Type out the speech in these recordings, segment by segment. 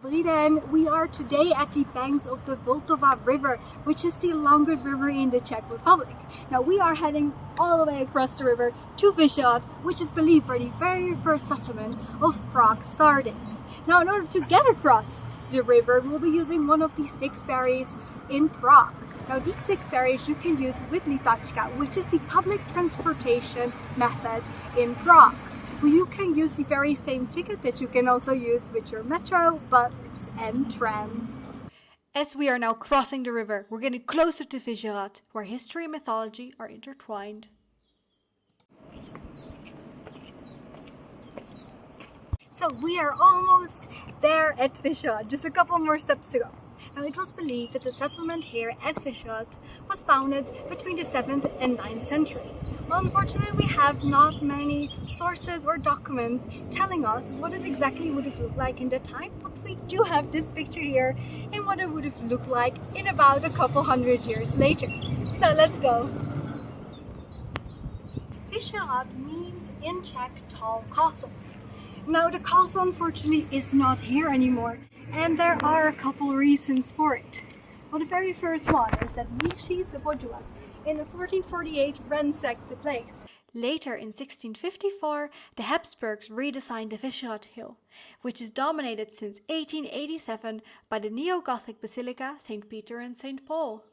Dobrý den, we are today at the banks of the Vltava River, which is the longest river in the Czech Republic. Now we are heading all the way across the river to Vyšehrad, which is believed where the very first settlement of Prague started. Now in order to get across the river, we'll be using one of the 6 ferries in Prague. Now these 6 ferries you can use with Litačka, which is the public transportation method in Prague. You can use the very same ticket that you can also use with your metro, bus and tram. As we are now crossing the river, we're getting closer to Vyšehrad, where history and mythology are intertwined. So we are almost there at Vyšehrad, just a couple more steps to go. Now it was believed that the settlement here at Vyšehrad was founded between the 7th and 9th century. Well, unfortunately we have not many sources or documents telling us what it exactly would have looked like in that time, but we do have this picture here and what it would have looked like in about a couple hundred years later. So let's go! Vyšehrad means in Czech tall castle. Now the castle unfortunately is not here anymore, and there are a couple reasons for it. Well, the very first one is that Jiří z Bodua in 1448 ransacked the place. Later in 1654, the Habsburgs redesigned the Vyšehrad Hill, which is dominated since 1887 by the neo-Gothic Basilica St. Peter and St. Paul.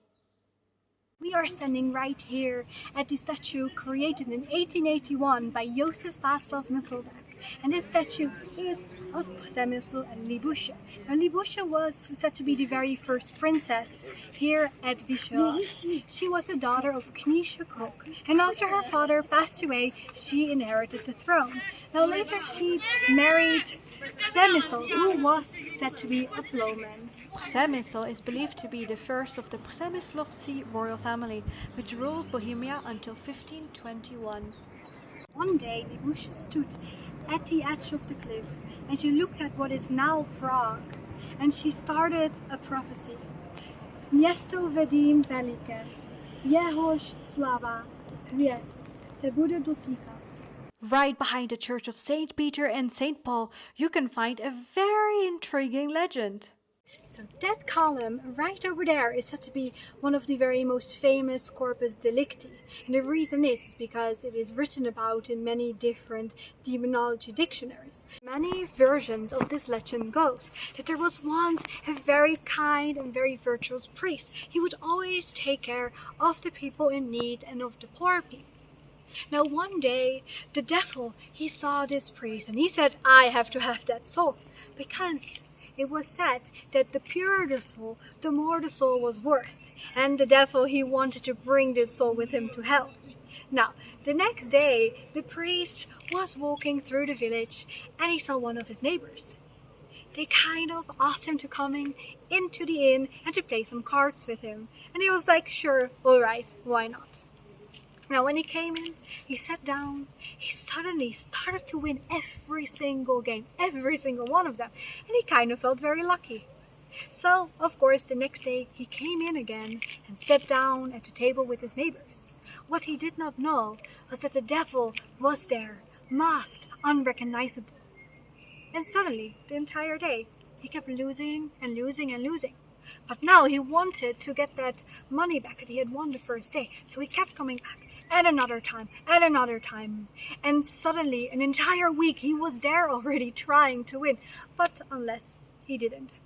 We are standing right here at the statue created in 1881 by Josef Václav Myslbek. And this statue is of Přemysl and Libuše. Now Libuše was said to be the very first princess here at Vyšehrad. She was the daughter of Kníže Kruk, and after her father passed away, she inherited the throne. Now later she married Přemysl, who was said to be a plowman. Přemysl is believed to be the first of the Přemyslovci royal family, which ruled Bohemia until 1521. One day Libuše stood at the edge of the cliff and she looked at what is now Prague, and she started a prophecy. Město vidím veliké, jehož slava hvězd se bude dotýkat. Right behind the church of St. Peter and St. Paul, you can find a very intriguing legend. So that column right over there is said to be one of the very most famous corpus delicti. And the reason is because it is written about in many different demonology dictionaries. Many versions of this legend goes that there was once a very kind and very virtuous priest. He would always take care of the people in need and of the poor people. Now one day the devil, he saw this priest and he said, I have to have that soul, because it was said that the purer the soul, the more the soul was worth. And the devil, he wanted to bring this soul with him to hell. Now, the next day, the priest was walking through the village and he saw one of his neighbors. They kind of asked him to come into the inn and to play some cards with him. And he was like, sure, alright, why not? Now when he came in, he sat down, he suddenly started to win every single game, every single one of them, and he kind of felt very lucky. So, of course, the next day he came in again and sat down at the table with his neighbors. What he did not know was that the devil was there, masked, unrecognizable. And suddenly, the entire day, he kept losing and losing and losing. But now he wanted to get that money back that he had won the first day, so he kept coming back. At another time, at another time. And suddenly, an entire week, he was there already trying to win. But unless he didn't.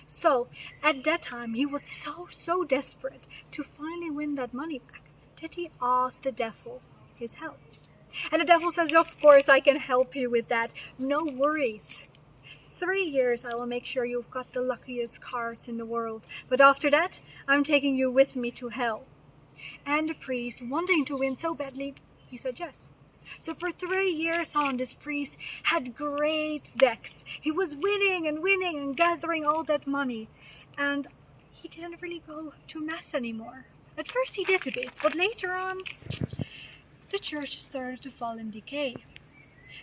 So, at that time, he was so desperate to finally win that money back that he asked the devil his help. And the devil says, of course, I can help you with that. No worries. 3 years, I will make sure you've got the luckiest cards in the world. But after that, I'm taking you with me to hell. And the priest, wanting to win so badly, he said yes. So for 3 years on, this priest had great decks. He was winning and gathering all that money. And he didn't really go to mass anymore. At first he did a bit, but later on, the church started to fall in decay.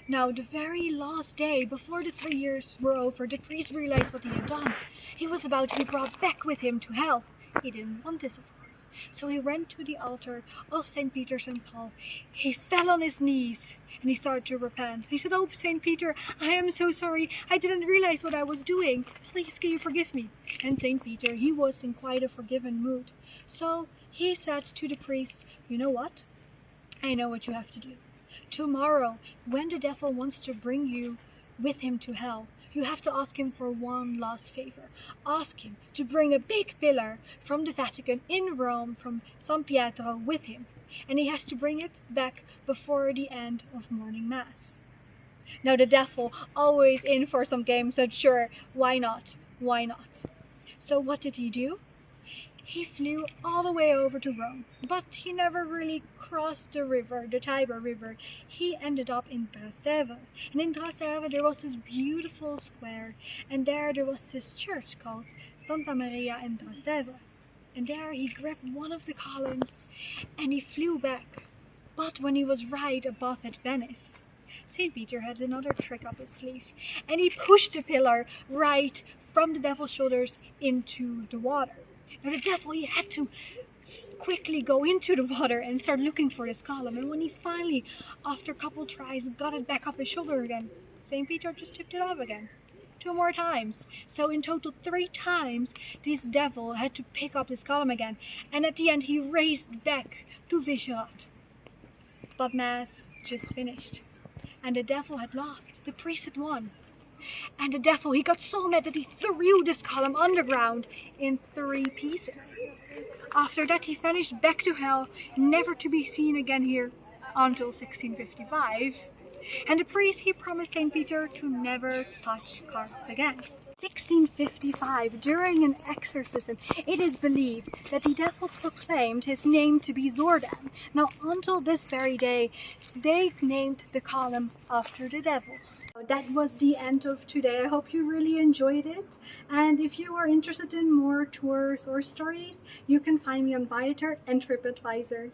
Now, the very last day, before the 3 years were over, the priest realized what he had done. He was about to be brought back with him to hell. He didn't want this, of course. So he went to the altar of St. Peter and Paul. He fell on his knees and he started to repent. He said, "Oh, St. Peter, I am so sorry. I didn't realize what I was doing. Please, can you forgive me?" And St. Peter, he was in quite a forgiven mood. So he said to the priest, "You know what? I know what you have to do. Tomorrow, when the devil wants to bring you with him to hell, you have to ask him for one last favor. Ask him to bring a big pillar from the Vatican in Rome, from San Pietro, with him. And he has to bring it back before the end of morning mass." Now the devil, always in for some game, said, "Sure, why not? Why not?" So what did he do? He flew all the way over to Rome, but he never really crossed the river, the Tiber River. He ended up in Trastevere, and in Trastevere there was this beautiful square, and there was this church called Santa Maria in Trastevere. And there he grabbed one of the columns and he flew back. But when he was right above at Venice, St. Peter had another trick up his sleeve, and he pushed the pillar right from the devil's shoulders into the water. Now the devil, he had to quickly go into the water and start looking for this column, and when he finally, after a couple tries, got it back up his shoulder again, St. Peter just tipped it off again. 2 more times. So in total 3 times this devil had to pick up this column again, and at the end he raced back to Visegrad. But Mass just finished, and the devil had lost. The priest had won. And the devil, he got so mad that he threw this column underground in 3 pieces. After that he vanished back to hell, never to be seen again here until 1655. And the priest, he promised St. Peter to never touch cards again. 1655, during an exorcism, it is believed that the devil proclaimed his name to be Zordan. Now, until this very day, they named the column after the devil. That was the end of today. I hope you really enjoyed it. And if you are interested in more tours or stories, you can find me on Viator and TripAdvisor.